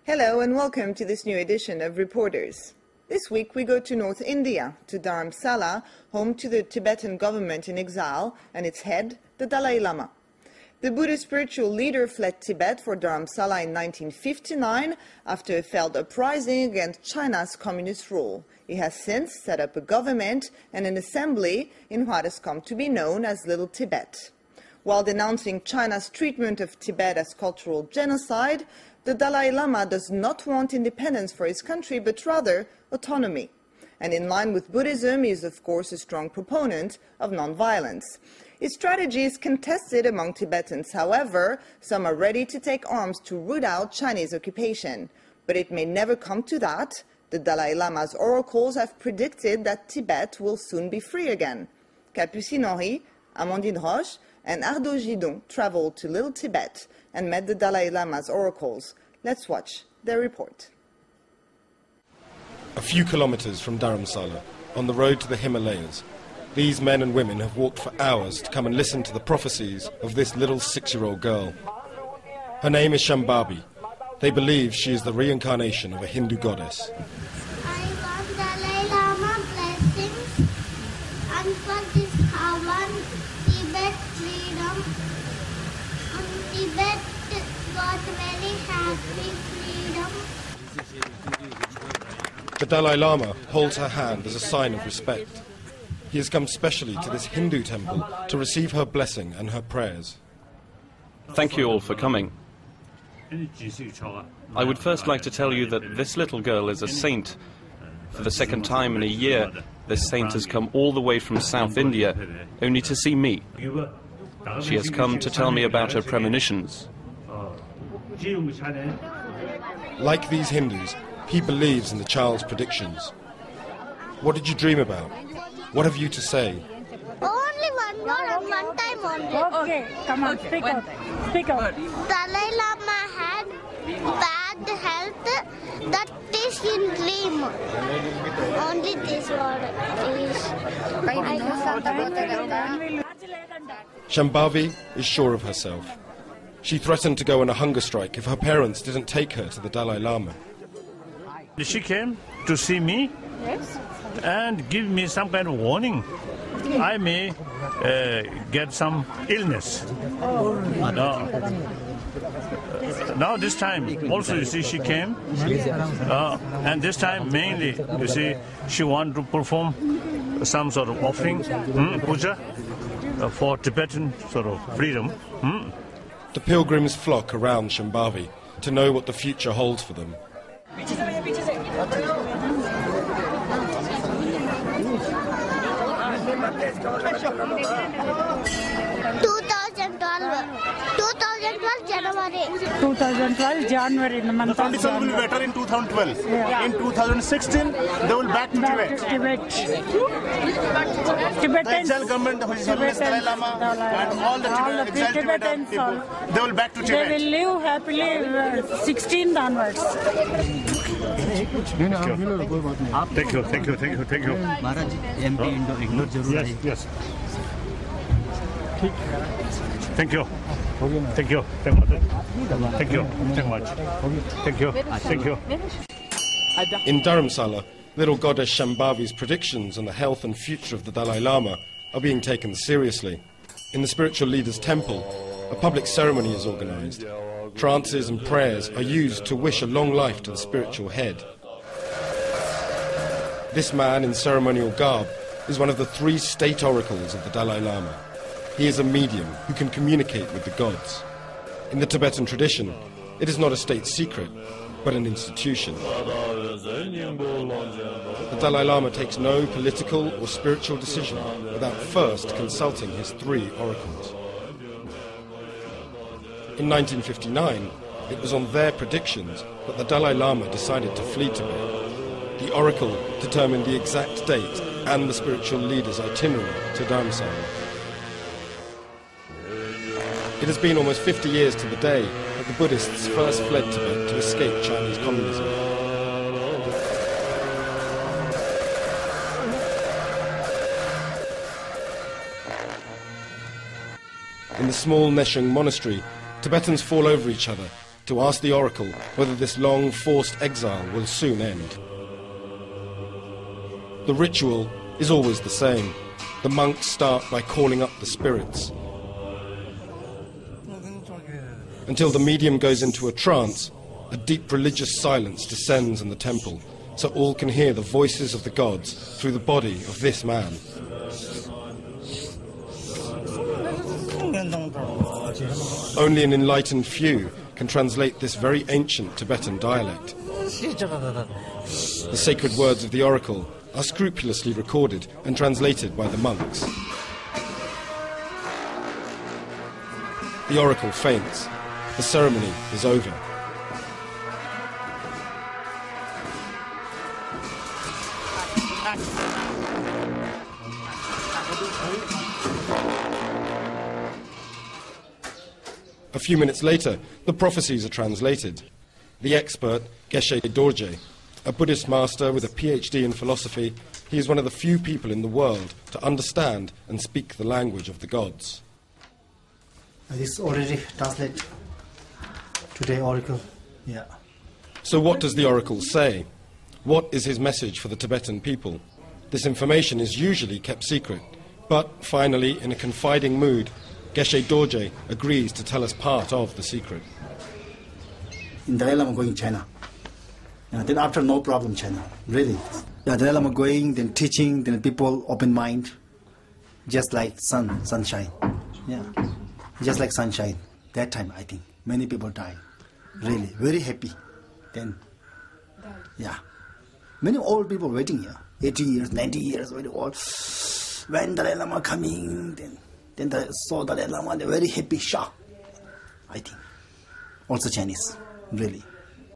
Hello and welcome to this new edition of Reporters. This week we go to North India, to Dharamsala, home to the Tibetan government in exile and its head, the Dalai Lama. The Buddhist spiritual leader fled Tibet for Dharamsala in 1959 after a failed uprising against China's communist rule. He has since set up a government and an assembly in what has come to be known as Little Tibet. While denouncing China's treatment of Tibet as cultural genocide, the Dalai Lama does not want independence for his country, but rather autonomy. And in line with Buddhism, he is of course a strong proponent of non-violence. His strategy is contested among Tibetans. However, some are ready to take arms to root out Chinese occupation. But it may never come to that. The Dalai Lama's oracles have predicted that Tibet will soon be free again. Capucine Henry, Amandine Roche, and Ardo Gidon traveled to Little Tibet and met the Dalai Lama's oracles. Let's watch their report. A few kilometers from Dharamsala, on the road to the Himalayas, these men and women have walked for hours to come and listen to the prophecies of this little 6-year-old girl. Her name is Shambhavi. They believe she is the reincarnation of a Hindu goddess. I got Dalai Lama blessings and for this Havan, Tibet freedom. And Tibet got very happy freedom. The Dalai Lama holds her hand as a sign of respect. He has come specially to this Hindu temple to receive her blessing and her prayers. Thank you all for coming. I would first like to tell you that this little girl is a saint. For the second time in a year, this saint has come all the way from South India, only to see me. She has come to tell me about her premonitions. Like these Hindus, he believes in the child's predictions. What did you dream about? What have you to say? Only one word and one time only. Okay, come on, speak out. Speak out. Dalai Lama had bad health. That is in dream. Only this word is. Shambhavi is sure of herself. She threatened to go on a hunger strike if her parents didn't take her to the Dalai Lama. She came to see me. Yes. And give me some kind of warning. I may get some illness. Now this time also, you see, she came, and this time mainly, you see, she wanted to perform some sort of offering, puja, for Tibetan sort of freedom. The pilgrims flock around Shambhavi to know what the future holds for them. 2012 January, in the month of conditions will be better in 2012. Yeah. In 2016, they will back to Tibet. The exile government, which is Dalai Lama, and all the exiled Tibetan people, they will back to Tibet. They will live happily 16th onwards. Thank you. Yes. Thank you. Thank you. In Dharamsala, little goddess Shambhavi's predictions on the health and future of the Dalai Lama are being taken seriously. In the spiritual leader's temple, a public ceremony is organized. Trances and prayers are used to wish a long life to the spiritual head. This man in ceremonial garb is one of the 3 state oracles of the Dalai Lama. He is a medium who can communicate with the gods. In the Tibetan tradition, it is not a state secret, but an institution. The Dalai Lama takes no political or spiritual decision without first consulting his 3 oracles. In 1959, it was on their predictions that the Dalai Lama decided to flee Tibet. The oracle determined the exact date and the spiritual leader's itinerary to Dharamsala. It has been almost 50 years to the day that the Buddhists first fled Tibet to escape Chinese communism. In the small Neshung monastery, Tibetans fall over each other to ask the oracle whether this long forced exile will soon end. The ritual is always the same. The monks start by calling up the spirits, until the medium goes into a trance. A deep religious silence descends in the temple, so all can hear the voices of the gods through the body of this man. Only an enlightened few can translate this very ancient Tibetan dialect. The sacred words of the oracle are scrupulously recorded and translated by the monks. The oracle faints. The ceremony is over. A few minutes later, the prophecies are translated. The expert, Geshe Dorje, a Buddhist master with a PhD in philosophy, he is one of the few people in the world to understand and speak the language of the gods. This already translated today, oracle. Yeah. So what does the oracle say? What is his message for the Tibetan people? This information is usually kept secret, but finally, in a confiding mood, Geshe Dorje agrees to tell us part of the secret. In Dalai Lama going China. Then after, no problem China, really. Dalai Lama going, then teaching, then people open mind, just like sunshine. Yeah, just like sunshine. That time, I think, many people died. Really, very happy. Then, yeah. Many old people waiting here, 80 years, 90 years, very old. When Dalai Lama coming, then they saw Dalai Lama, they're very happy, shocked, I think. Also Chinese, really.